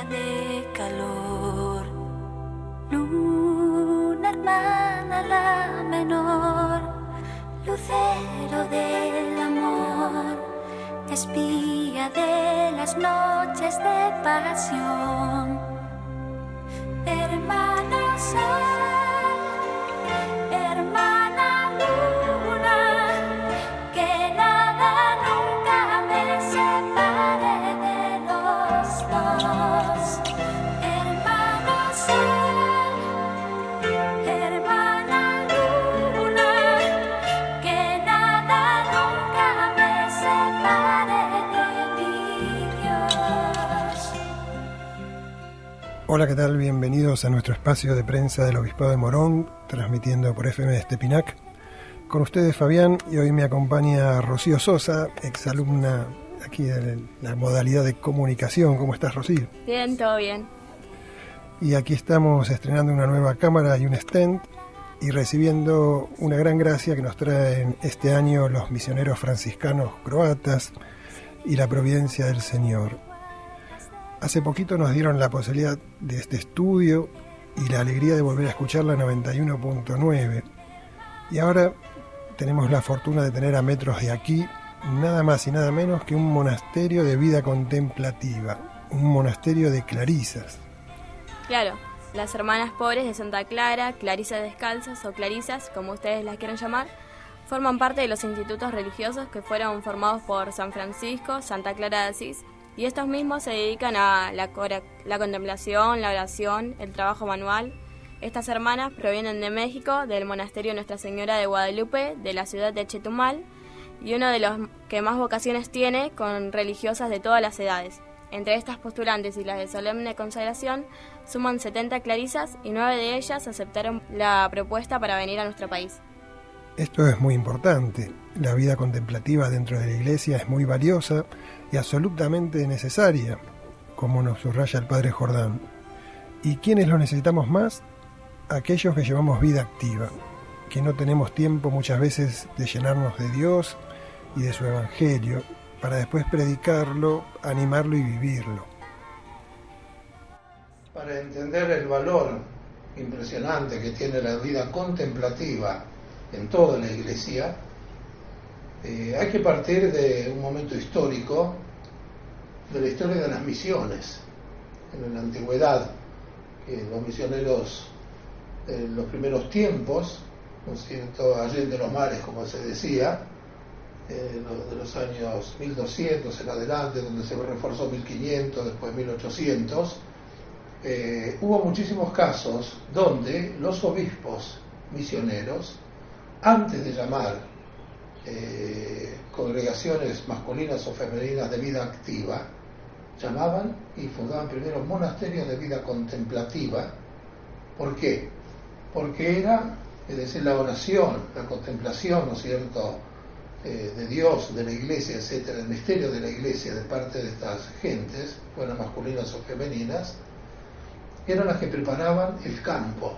día de calor. Luna hermana la menor, lucero del amor, espía de las noches de pasión. Hermana sol, hermana luna, que nada nunca me separe de los dos. Hermana sol, hermana luna, que nada nunca me separe de mi Dios. Hola, ¿qué tal? Bienvenidos a nuestro espacio de prensa del Obispado de Morón, transmitiendo por FM de Estepinac. Con ustedes Fabián, y hoy me acompaña Rocío Sosa, exalumna aquí de la modalidad de comunicación. ¿Cómo estás, Rocío? Bien, todo bien. Y aquí estamos estrenando una nueva cámara y un stand y recibiendo una gran gracia que nos traen este año los misioneros franciscanos croatas y la Providencia del Señor. Hace poquito nos dieron la posibilidad de este estudio y la alegría de volver a escuchar la 91.9. Y ahora tenemos la fortuna de tener a metros de aquí nada más y nada menos que un monasterio de vida contemplativa, un monasterio de clarisas. Claro, las hermanas pobres de Santa Clara, clarisas descalzas o clarisas, como ustedes las quieran llamar, forman parte de los institutos religiosos que fueron formados por San Francisco, Santa Clara de Asís, y estos mismos se dedican a la contemplación, la oración, el trabajo manual. Estas hermanas provienen de México, del monasterio Nuestra Señora de Guadalupe, de la ciudad de Chetumal, y uno de los que más vocaciones tiene, con religiosas de todas las edades. Entre estas postulantes y las de solemne consagración, suman 70 clarisas y 9 de ellas aceptaron la propuesta para venir a nuestro país. Esto es muy importante. La vida contemplativa dentro de la Iglesia es muy valiosa y absolutamente necesaria, como nos subraya el Padre Jordán. ¿Y quiénes lo necesitamos más? Aquellos que llevamos vida activa, que no tenemos tiempo muchas veces de llenarnos de Dios y de su Evangelio, para después predicarlo, animarlo y vivirlo. Para entender el valor impresionante que tiene la vida contemplativa en toda la Iglesia, hay que partir de un momento histórico, de la historia de las misiones. En la antigüedad, los misioneros en los primeros tiempos, ¿no es cierto?, allende los mares, como se decía, de los años 1200 en adelante, donde se reforzó 1500, después 1800, hubo muchísimos casos donde los obispos misioneros, antes de llamar congregaciones masculinas o femeninas de vida activa, llamaban y fundaban primero monasterios de vida contemplativa. ¿Por qué? Porque era, es decir, la oración, la contemplación, ¿no es cierto?, de Dios, de la Iglesia, etcétera, el misterio de la Iglesia de parte de estas gentes, fueran masculinas o femeninas, eran las que preparaban el campo,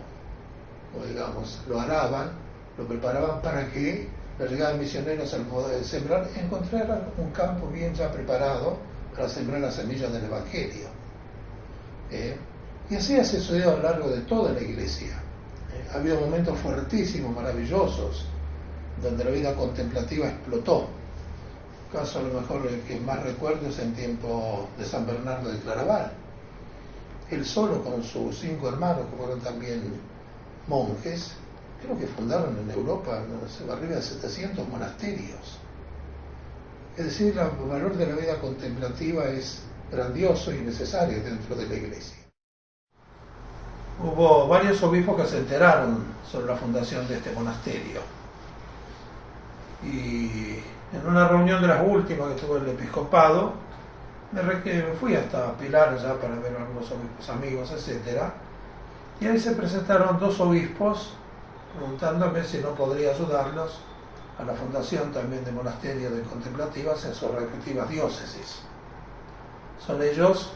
o digamos, lo araban, lo preparaban para que la llegada de misioneros al poder sembrar, encontraran un campo bien ya preparado para sembrar las semillas del Evangelio. Y así ha sucedido a lo largo de toda la Iglesia. Ha habido momentos fuertísimos, maravillosos, donde la vida contemplativa explotó. El caso a lo mejor el que más recuerdo es en tiempo de San Bernardo de Claraval. Él solo con sus 5 hermanos, que fueron también monjes, creo que fundaron en Europa, no sé, arriba de 700 monasterios. Es decir, el valor de la vida contemplativa es grandioso y necesario dentro de la Iglesia. Hubo varios obispos que se enteraron sobre la fundación de este monasterio. Y en una reunión de las últimas que tuvo el episcopado, me fui hasta Pilar ya para ver a algunos obispos amigos, etc. Y ahí se presentaron 2 obispos preguntándome si no podría ayudarlos a la fundación también de monasterios de contemplativas en sus respectivas diócesis. Son ellos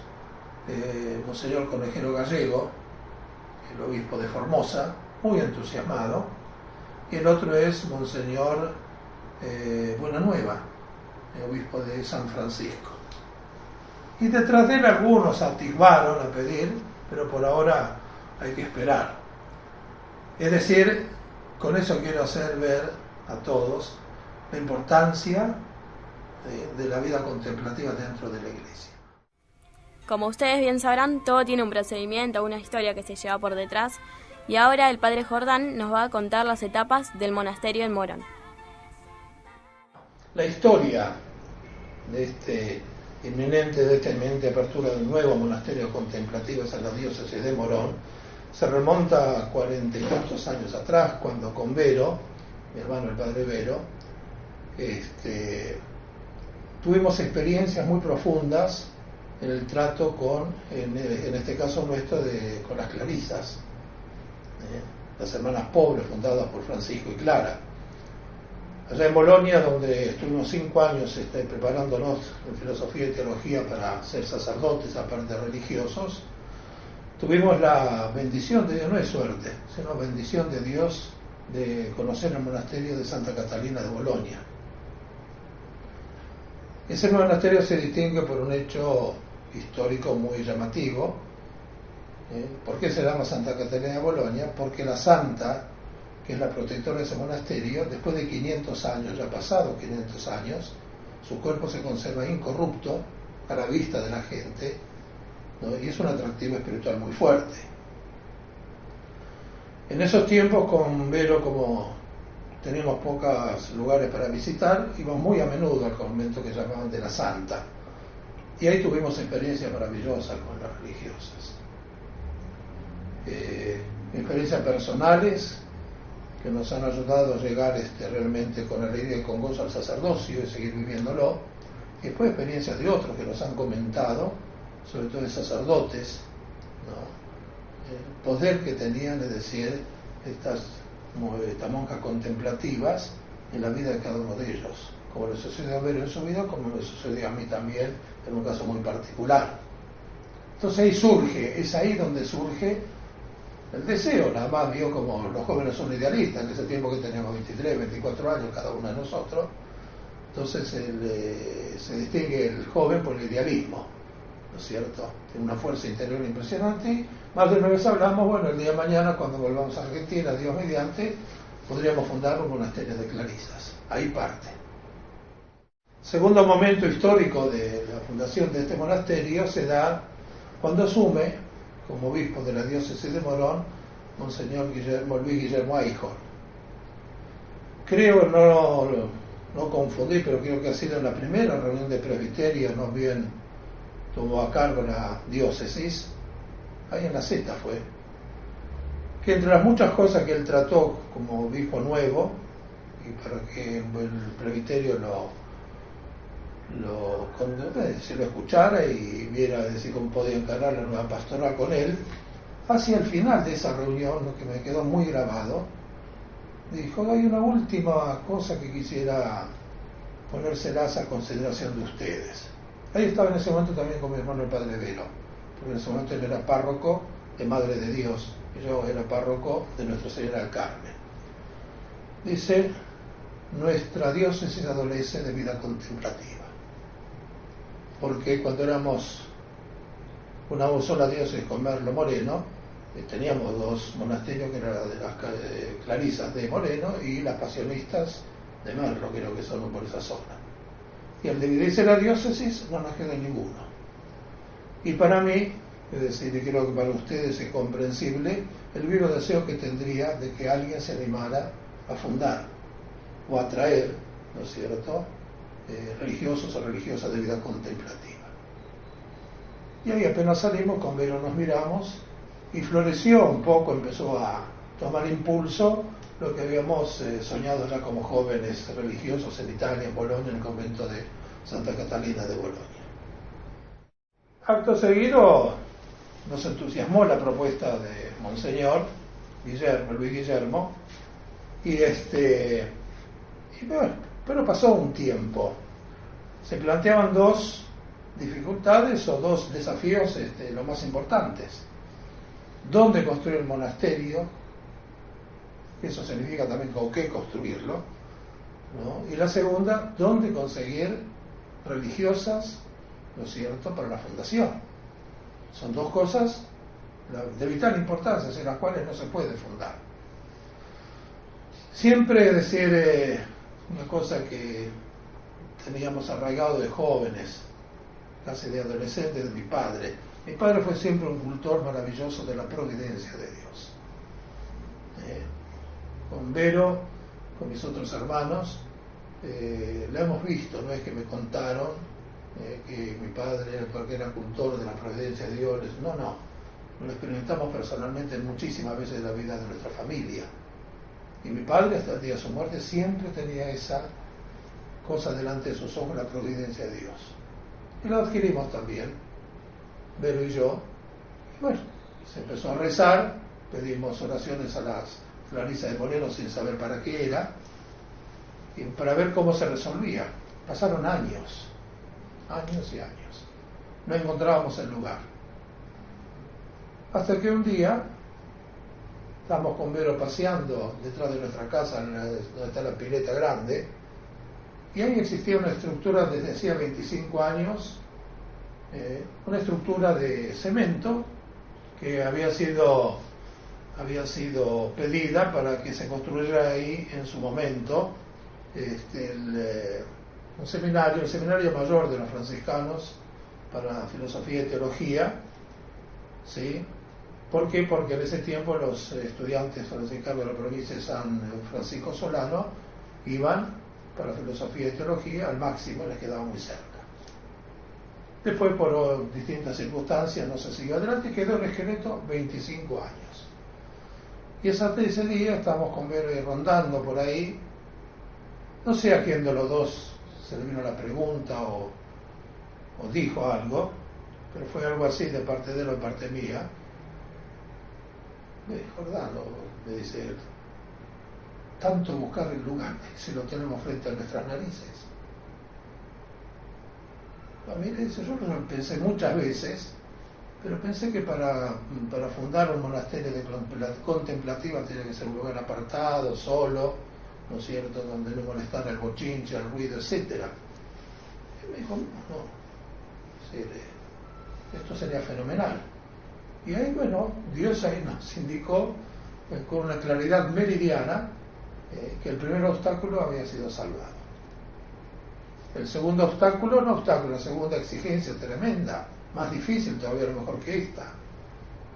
Monseñor Conejero Gallego, el obispo de Formosa, muy entusiasmado, y el otro es Monseñor Buenanueva, el obispo de San Francisco. Y detrás de él algunos atisbaron a pedir, pero por ahora hay que esperar. Es decir, con eso quiero hacer ver a todos la importancia de la vida contemplativa dentro de la Iglesia. Como ustedes bien sabrán, todo tiene un procedimiento, una historia que se lleva por detrás, y ahora el padre Jordán nos va a contar las etapas del monasterio en Morón. La historia de esta inminente apertura del nuevo monasterio contemplativo en la diócesis de Morón se remonta a 40 y tantos años atrás, cuando con Vero, mi hermano el padre Vero, tuvimos experiencias muy profundas en el trato en este caso nuestro, con las clarisas, las hermanas pobres fundadas por Francisco y Clara. Allá en Bolonia, donde estuvimos 5 años preparándonos en filosofía y teología para ser sacerdotes, aparte religiosos, tuvimos la bendición de Dios, no es suerte, sino bendición de Dios de conocer el monasterio de Santa Catalina de Bolonia. Ese monasterio se distingue por un hecho histórico muy llamativo. ¿Por qué se llama Santa Catalina de Bolonia? Porque la santa, que es la protectora de ese monasterio, después de 500 años, ya pasados 500 años, su cuerpo se conserva incorrupto a la vista de la gente, ¿no? Y es un atractivo espiritual muy fuerte. En esos tiempos, con Vero, como teníamos pocos lugares para visitar, íbamos muy a menudo al convento que llamaban de la Santa, y ahí tuvimos experiencias maravillosas con las religiosas, experiencias personales que nos han ayudado a llegar realmente con alegría y con gozo al sacerdocio y seguir viviéndolo, y después experiencias de otros que nos han comentado, sobre todo de sacerdotes, ¿no? El poder que tenían, es decir, estas monjas contemplativas en la vida de cada uno de ellos, como le sucedió a Vero en su vida, como me sucedió a mí también en un caso muy particular. Entonces es ahí donde surge el deseo. Nada más vio como los jóvenes son idealistas, en ese tiempo que teníamos 23, 24 años cada uno de nosotros, entonces se distingue el joven por el idealismo, ¿no es cierto? Tiene una fuerza interior impresionante. Más de una vez hablamos, bueno, el día de mañana cuando volvamos a Argentina, Dios mediante, podríamos fundar un monasterio de clarisas. Ahí parte. Segundo momento histórico de la fundación de este monasterio se da cuando asume como obispo de la diócesis de Morón Monseñor Luis Guillermo Eichhorn. Creo, no confundí, pero creo que ha sido en la primera reunión de presbiterio, no bien tomó a cargo la diócesis, ahí en la Z fue, que entre las muchas cosas que él trató como obispo nuevo, y para que el presbiterio lo escuchara y viera decir cómo podía encarar la nueva pastoral con él, hacia el final de esa reunión, lo que me quedó muy grabado, dijo: hay una última cosa que quisiera ponérselas a consideración de ustedes. Ahí estaba en ese momento también con mi hermano el padre Vero, porque en ese momento él era párroco de Madre de Dios y yo era párroco de Nuestra Señora del Carmen. Dice: nuestra diócesis adolece de vida contemplativa, porque cuando éramos una sola diócesis con Merlo Moreno, teníamos 2 monasterios, que eran de las clarisas de Moreno y las pasionistas de Merlo, creo que son por esa zona. Y al dividirse la diócesis no nos queda ninguno. Y para mí, es decir, y creo que para ustedes es comprensible, el vivo deseo que tendría de que alguien se animara a fundar o a traer, ¿no es cierto?, religiosos o religiosas de vida contemplativa. Y ahí apenas salimos, con Vero nos miramos y floreció un poco, empezó a tomar impulso lo que habíamos soñado ya como jóvenes religiosos en Italia, en Bolonia, en el convento de Santa Catalina de Bolonia. Acto seguido nos entusiasmó la propuesta de Monseñor Luis Guillermo, y bueno, pero pasó un tiempo. Se planteaban 2 dificultades o 2 desafíos los más importantes. ¿Dónde construir el monasterio? Eso significa también con qué construirlo, ¿no? Y la segunda, ¿dónde conseguir religiosas, ¿no es cierto?, para la fundación. Son dos cosas de vital importancia, sin las cuales no se puede fundar. Siempre decir una cosa que teníamos arraigado de jóvenes, casi de adolescentes, de mi padre. Mi padre fue siempre un cultor maravilloso de la providencia de Dios. Con Vero, con mis otros hermanos, la hemos visto, no es que me contaron que mi padre era porque era cultor de la providencia de Dios, no, lo experimentamos personalmente muchísimas veces en la vida de nuestra familia. Y mi padre, hasta el día de su muerte, siempre tenía esa cosa delante de sus ojos, la providencia de Dios. Y lo adquirimos también, Vero y yo. Y bueno, se empezó a rezar, pedimos oraciones a las Clarisa de Moreno sin saber para qué era, y para ver cómo se resolvía. Pasaron años y años. No encontrábamos el lugar. Hasta que un día estábamos con Vero paseando detrás de nuestra casa, donde está la pileta grande, y ahí existía una estructura desde hacía 25 años, una estructura de cemento que había sido pedida para que se construyera ahí en su momento un seminario, el seminario mayor de los franciscanos para filosofía y teología, ¿sí? ¿Por qué? Porque en ese tiempo los estudiantes franciscanos de la provincia de San Francisco Solano iban para filosofía y teología al máximo, les quedaba muy cerca. Después, por distintas circunstancias, no se siguió adelante y quedó el esqueleto 25 años. Y ese día estábamos con Vero rondando por ahí, no sé a quién de los dos se le vino la pregunta o dijo algo, pero fue algo así de parte de él o de parte mía. Jordano, me dice él, tanto buscar el lugar si lo tenemos frente a nuestras narices. A mí le dice, yo lo pensé muchas veces, pero pensé que para fundar un monasterio de contemplativa tenía que ser un lugar apartado, solo, ¿no es cierto?, donde no molestara el bochinche, el ruido, etc. Y me dijo, no, esto sería fenomenal. Y ahí, bueno, Dios ahí nos indicó con una claridad meridiana que el primer obstáculo había sido salvado. El segundo obstáculo, no obstáculo, la segunda exigencia tremenda, más difícil todavía a lo mejor que esta.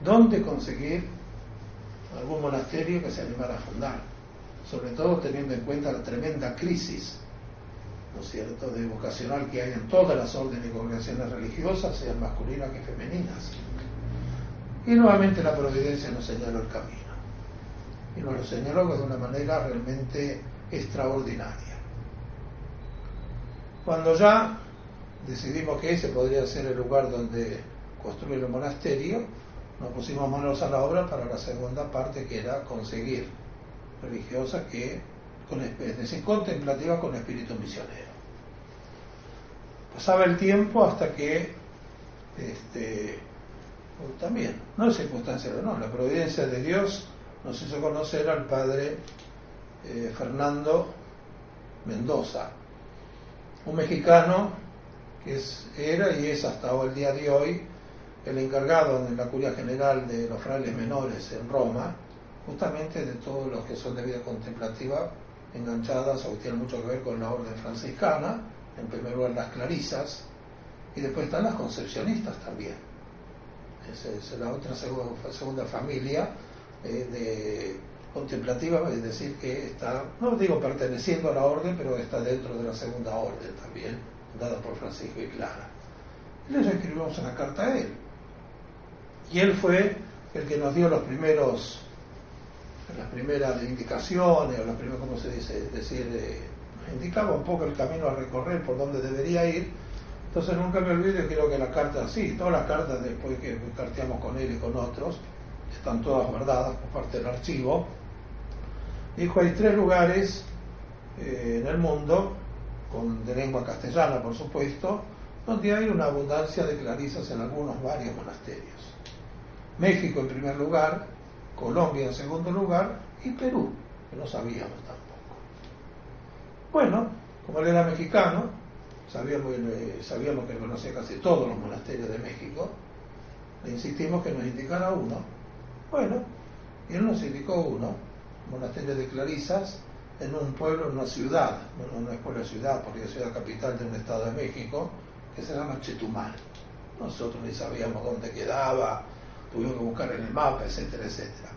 ¿Dónde conseguir algún monasterio que se animara a fundar? Sobre todo teniendo en cuenta la tremenda crisis, ¿no es cierto?, de vocacional que hay en todas las órdenes y congregaciones religiosas, sean masculinas que femeninas. Y nuevamente la providencia nos señaló el camino. Y nos lo señaló de una manera realmente extraordinaria. Cuando ya decidimos que ese podría ser el lugar donde construir el monasterio, nos pusimos manos a la obra para la segunda parte, que era conseguir religiosas es decir, contemplativas con espíritu misionero. Pasaba el tiempo hasta que también, no es circunstancia, no, la providencia de Dios nos hizo conocer al padre Fernando Mendoza, un mexicano que era y es hasta el día de hoy el encargado en la curia general de los frailes menores en Roma, justamente de todos los que son de vida contemplativa, enganchadas o que tienen mucho que ver con la orden franciscana, en primer lugar las clarisas, y después están las concepcionistas también. Es la otra segunda familia de contemplativa, es decir, que está, no digo perteneciendo a la orden, pero está dentro de la segunda orden también, dada por Francisco y Clara. Y les escribimos una carta a él. Y él fue el que nos dio las primeras indicaciones, o las primeras, ¿cómo se dice? Es decir, nos indicaba un poco el camino a recorrer, por donde debería ir. Entonces nunca me olvido, creo que las cartas, sí, todas las cartas después que carteamos con él y con otros, están todas guardadas por parte del archivo. Dijo, hay 3 lugares en el mundo, de lengua castellana por supuesto, donde hay una abundancia de clarisas en varios monasterios. México en primer lugar, Colombia en segundo lugar y Perú, que no sabíamos tampoco. Bueno, como él era mexicano, sabíamos que conocía casi todos los monasterios de México, le insistimos que nos indicara uno. Bueno, y él nos indicó uno, monasterio de Clarisas, en un pueblo, en una ciudad, bueno, no es pueblo de ciudad, porque es ciudad capital de un estado de México, que se llama Chetumal. Nosotros ni sabíamos dónde quedaba, tuvimos que buscar en el mapa, etcétera, etcétera.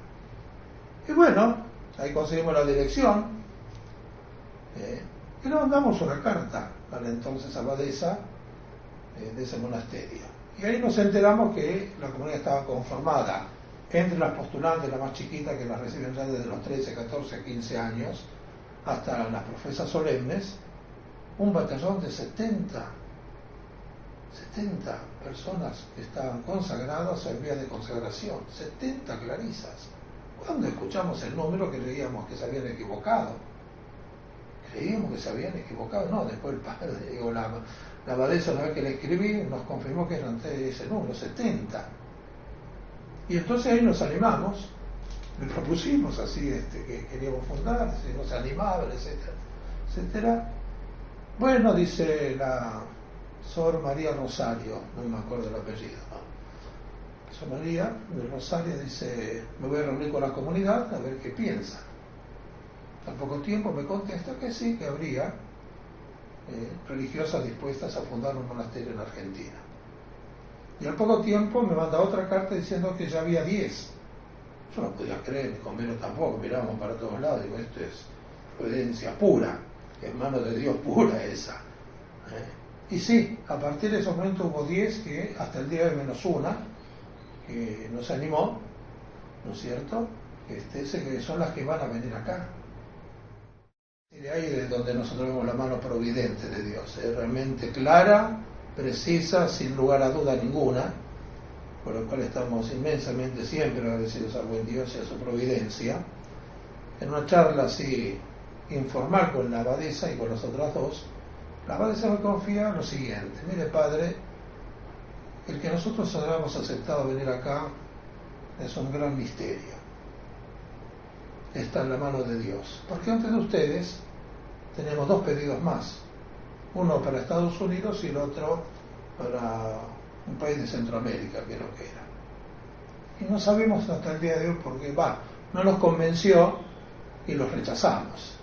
Y bueno, ahí conseguimos la dirección, y le mandamos una carta a la entonces abadesa de ese monasterio. Y ahí nos enteramos que la comunidad estaba conformada entre las postulantes, la más chiquita, que las reciben ya desde los 13, 14, 15 años, hasta las profesas solemnes, un batallón de 70 personas que estaban consagradas en vía de consagración, 70 clarisas. Cuando escuchamos el número, creíamos que se habían equivocado. No, después el padre, la abadesa, una vez que le escribí, nos confirmó que eran ese número, 70. Y entonces ahí nos animamos, le propusimos así que queríamos fundar, si nos animaban, etcétera, etcétera. Bueno, dice la Sor María Rosario, no me acuerdo el apellido, ¿no? Sor María de Rosario dice, me voy a reunir con la comunidad a ver qué piensa. Al poco tiempo me contesta que sí, que habría religiosas dispuestas a fundar un monasterio en Argentina. Y al poco tiempo me manda otra carta diciendo que ya había 10. Yo no podía creer, ni con menos tampoco, mirábamos para todos lados, digo, esto es providencia pura, es mano de Dios pura esa. Y sí, a partir de ese momento hubo 10 que hasta el día de menos una, que nos animó, ¿no es cierto? Que son las que van a venir acá. Y de ahí es donde nosotros vemos la mano providente de Dios, es realmente clara, precisa, sin lugar a duda ninguna, por lo cual estamos inmensamente siempre agradecidos al buen Dios y a su providencia. En una charla así informal con la abadesa y con las otras dos, la abadesa me confía lo siguiente: mire, padre, el que nosotros hayamos aceptado venir acá es un gran misterio, está en la mano de Dios, porque antes de ustedes tenemos 2 pedidos más, uno para Estados Unidos y el otro para un país de Centroamérica, que no que era. Y no sabemos hasta el día de hoy por qué no nos convenció y los rechazamos.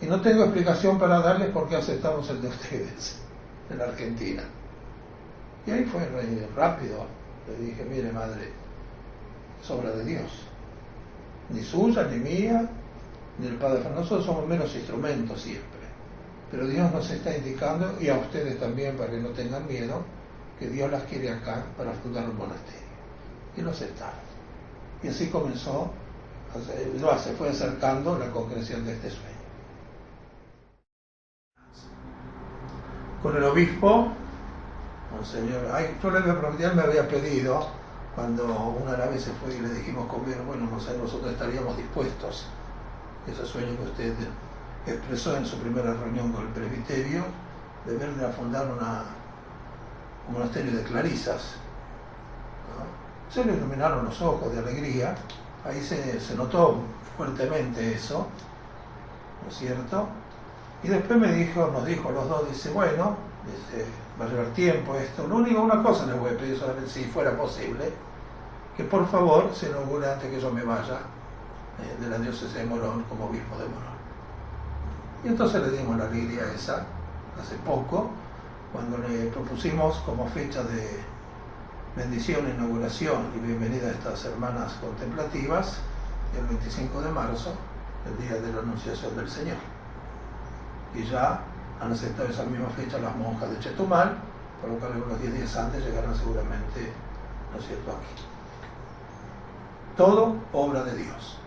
Y no tengo explicación para darles por qué aceptamos el de ustedes, en la Argentina. Y ahí fue rápido, le dije, mire, madre, es obra de Dios, ni suya, ni mía, ni el Padre Fernando. Nosotros somos meros instrumentos siempre, pero Dios nos está indicando, y a ustedes también, para que no tengan miedo, que Dios las quiere acá para fundar un monasterio. Y lo aceptaron. Y así comenzó, se fue acercando la concreción de este sueño. Con el obispo, Monseñor, yo le había prometido, él me había pedido, cuando una vez se fue y le dijimos conmigo, bueno, nosotros estaríamos dispuestos, ese sueño que usted expresó en su primera reunión con el presbiterio, de verle a fundar un monasterio de clarisas, ¿no? Se le iluminaron los ojos de alegría, ahí se notó fuertemente eso, ¿no es cierto? Y después nos dijo a los dos, dice, bueno, va a llevar tiempo esto, una cosa les voy a pedir solamente, si fuera posible, que por favor se inaugure antes que yo me vaya de la diócesis de Morón como obispo de Morón. Y entonces le dimos la alegría esa, hace poco, cuando le propusimos como fecha de bendición, inauguración y bienvenida a estas hermanas contemplativas, el 25 de marzo, el día de la Anunciación del Señor. Y ya han aceptado esa misma fecha las monjas de Chetumal, por lo cual unos 10 días antes llegarán seguramente, ¿no es cierto?, aquí. Todo obra de Dios.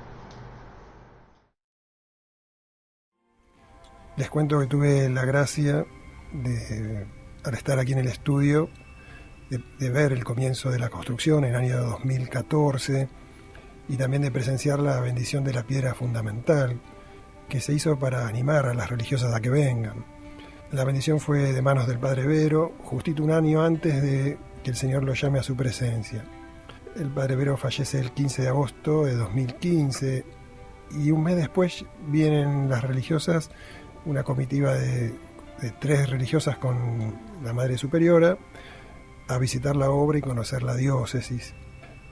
Les cuento que tuve la gracia de, al estar aquí en el estudio, de ver el comienzo de la construcción en el año 2014 y también de presenciar la bendición de la piedra fundamental que se hizo para animar a las religiosas a que vengan. La bendición fue de manos del Padre Vero, justito un año antes de que el Señor lo llame a su presencia. El Padre Vero fallece el 15 de agosto de 2015 y un mes después vienen las religiosas, una comitiva de de 3 religiosas con la Madre Superiora a visitar la obra y conocer la diócesis.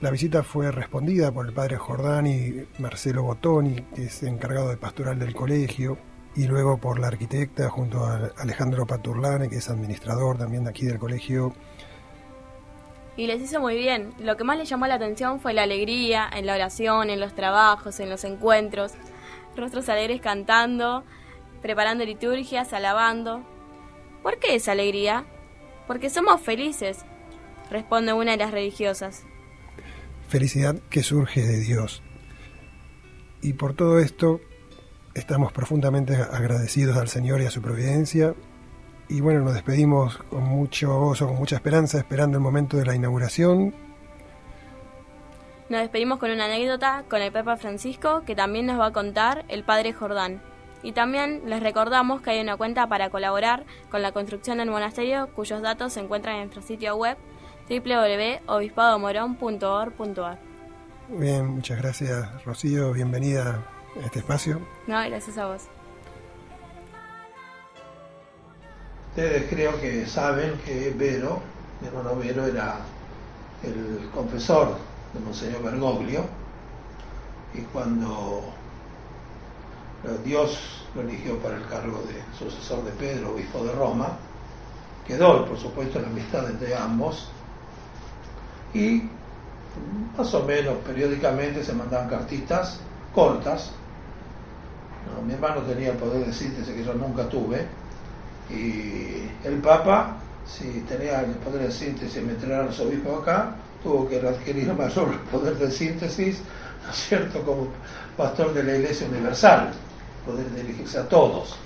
La visita fue respondida por el padre Jordán y Marcelo Bottoni, que es encargado de pastoral del colegio, y luego por la arquitecta junto a Alejandro Paturlane, que es administrador también de aquí del colegio. Y les hizo muy bien. Lo que más les llamó la atención fue la alegría en la oración, en los trabajos, en los encuentros, rostros alegres cantando, preparando liturgias, alabando. ¿Por qué esa alegría? Porque somos felices, responde una de las religiosas. Felicidad que surge de Dios. Y por todo esto estamos profundamente agradecidos al Señor y a su providencia. Y bueno, nos despedimos con mucho gozo, con mucha esperanza, esperando el momento de la inauguración. Nos despedimos con una anécdota con el Papa Francisco, que también nos va a contar el Padre Jordán. Y también les recordamos que hay una cuenta para colaborar con la construcción del monasterio, cuyos datos se encuentran en nuestro sitio web www.obispadomorón.org.ar. Bien, muchas gracias, Rocío. Bienvenida a este espacio. No, gracias a vos. Ustedes creo que saben que Vero, mi hermano Vero, era el confesor de Monseñor Bergoglio, y cuando Dios lo eligió para el cargo de sucesor de Pedro, obispo de Roma, quedó, por supuesto, la amistad entre ambos, y más o menos periódicamente se mandaban cartitas cortas. No, mi hermano tenía el poder de síntesis que yo nunca tuve, y el Papa, si tenía el poder de síntesis y meter a los obispos acá, tuvo que adquirir mayor poder de síntesis, ¿no es cierto?, como pastor de la Iglesia Universal, poder dirigirse a todos.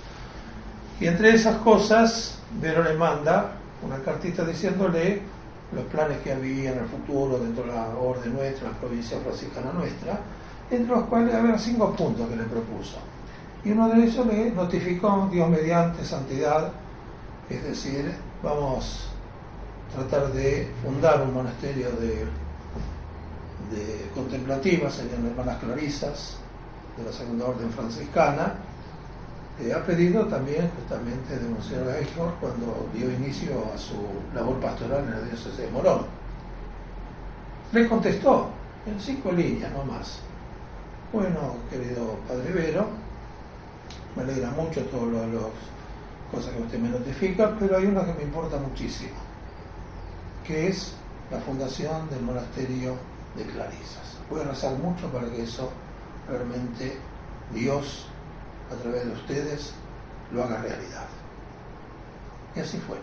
Y entre esas cosas, Vero le manda una cartita diciéndole los planes que había en el futuro dentro de la orden nuestra, la provincia franciscana nuestra, entre los cuales había 5 puntos que le propuso. Y uno de ellos le notificó, Dios mediante, santidad, es decir, vamos a tratar de fundar un monasterio de contemplativas, serían hermanas clarisas, de la segunda orden franciscana. Ha pedido también justamente de Monseñor Eichhorn cuando dio inicio a su labor pastoral en la diócesis de Morón. Le contestó en 5 líneas, no más. Bueno, querido Padre Vero, me alegra mucho todas las cosas que usted me notifica, pero hay una que me importa muchísimo, que es la fundación del monasterio de Clarisas. Voy a rezar mucho para que eso realmente Dios, a través de ustedes, lo haga realidad. Y así fue.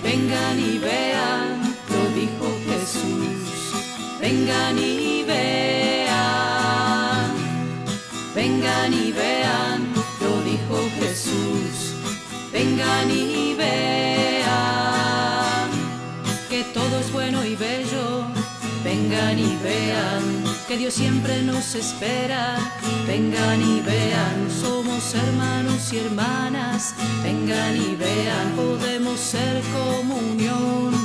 Vengan y vean, lo dijo Jesús. Vengan y vean. Vengan y vean, lo dijo Jesús. Vengan y vean que todo es bueno y bello. Vengan y vean que Dios siempre nos espera. Vengan y vean, somos hermanos y hermanas. Vengan y vean, podemos ser comunión.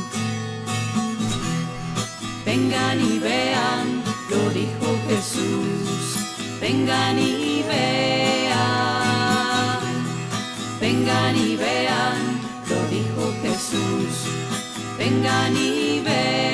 Vengan y vean, lo dijo Jesús. Vengan y vean. Vengan y vean, lo dijo Jesús. Vengan y vean.